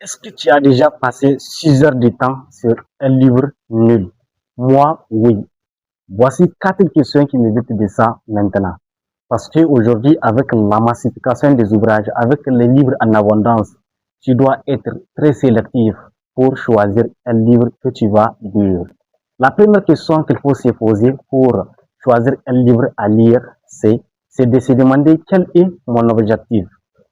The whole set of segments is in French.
Est-ce que tu as déjà passé 6 heures de temps sur un livre nul? Moi, oui. Voici 4 questions qui m'évitent de ça maintenant. Parce qu'aujourd'hui, avec la massification des ouvrages, avec les livres en abondance, tu dois être très sélectif pour choisir un livre que tu vas lire. La première question qu'il faut se poser pour choisir un livre à lire, c'est de se demander quel est mon objectif.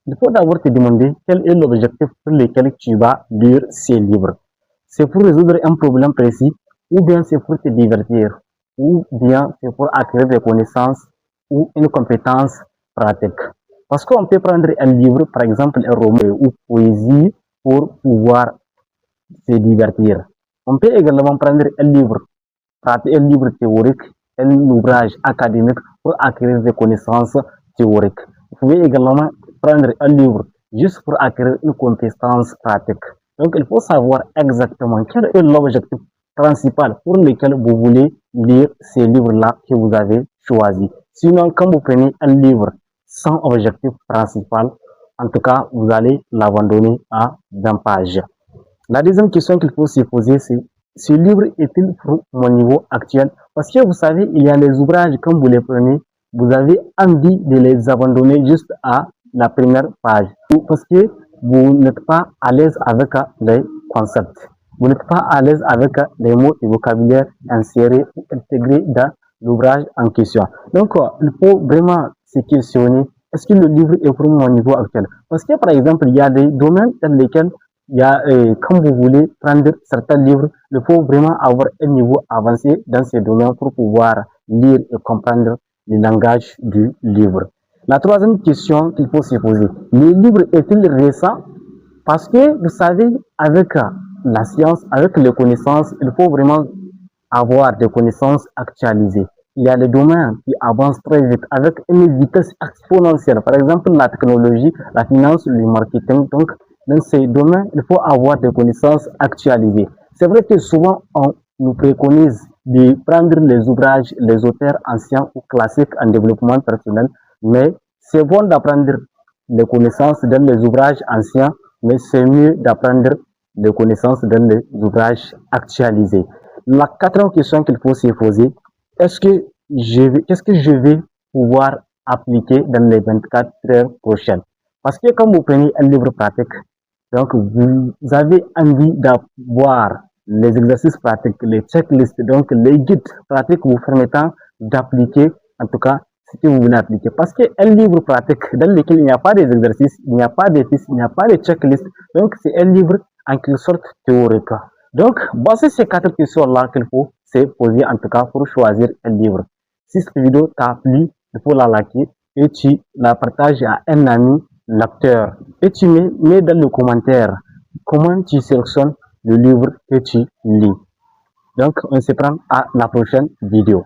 Il faut d'abord te demander quel est l'objectif pour lequel tu vas lire ces livres. C'est pour résoudre un problème précis, ou bien c'est pour te divertir, ou bien c'est pour acquérir des connaissances ou une compétence pratique. Parce qu'on peut prendre un livre, par exemple un roman ou poésie, pour pouvoir se divertir. On peut également prendre un livre théorique, un ouvrage académique pour acquérir des connaissances théoriques. Vous pouvez également prendre un livre juste pour acquérir une compétence pratique. Donc, il faut savoir exactement quel est l'objectif principal pour lequel vous voulez lire ces livres-là que vous avez choisis. Sinon, quand vous prenez un livre sans objectif principal, en tout cas, vous allez l'abandonner à 20 pages. La deuxième question qu'il faut se poser, c'est ce livre est-il pour mon niveau actuel? Parce que vous savez, il y a des ouvrages, quand vous les prenez, vous avez envie de les abandonner juste à la première page. Parce que vous n'êtes pas à l'aise avec les concepts. Vous n'êtes pas à l'aise avec les mots et vocabulaire insérés ou intégrés dans l'ouvrage en question. Donc, il faut vraiment se questionner, est-ce que le livre est pour mon niveau actuel? Parce que, par exemple, il y a des domaines dans lesquels quand vous voulez prendre certains livres, il faut vraiment avoir un niveau avancé dans ces domaines pour pouvoir lire et comprendre le langage du livre. La troisième question qu'il faut se poser, le livre est-il récent? Parce que vous savez, avec la science, avec les connaissances, il faut vraiment avoir des connaissances actualisées. Il y a des domaines qui avancent très vite avec une vitesse exponentielle. Par exemple, la technologie, la finance, le marketing. Donc, dans ces domaines, il faut avoir des connaissances actualisées. C'est vrai que souvent, on nous préconise de prendre les ouvrages, les auteurs anciens ou classiques en développement personnel, mais c'est bon d'apprendre les connaissances dans les ouvrages anciens, mais c'est mieux d'apprendre les connaissances dans les ouvrages actualisés. La quatrième question qu'il faut se poser, qu'est-ce que je vais pouvoir appliquer dans les 24 heures prochaines? Parce que quand vous prenez un livre pratique, donc vous avez envie d'avoir les exercices pratiques, les checklists, donc les guides pratiques vous permettant d'appliquer, en tout cas, ce que vous voulez appliquer. Parce qu'un livre pratique dans lequel il n'y a pas des exercices, il n'y a pas de pistes, il n'y a pas de checklists, donc c'est un livre en quelque sorte théorique. Donc, voici ces 4 questions-là qu'il faut se poser en tout cas pour choisir un livre. Si cette vidéo t'a plu, il faut la liker et tu la partages à un ami lecteur. Et tu mets dans le commentaire comment tu sélectionnes le livre que tu lis. Donc, on se prend à la prochaine vidéo.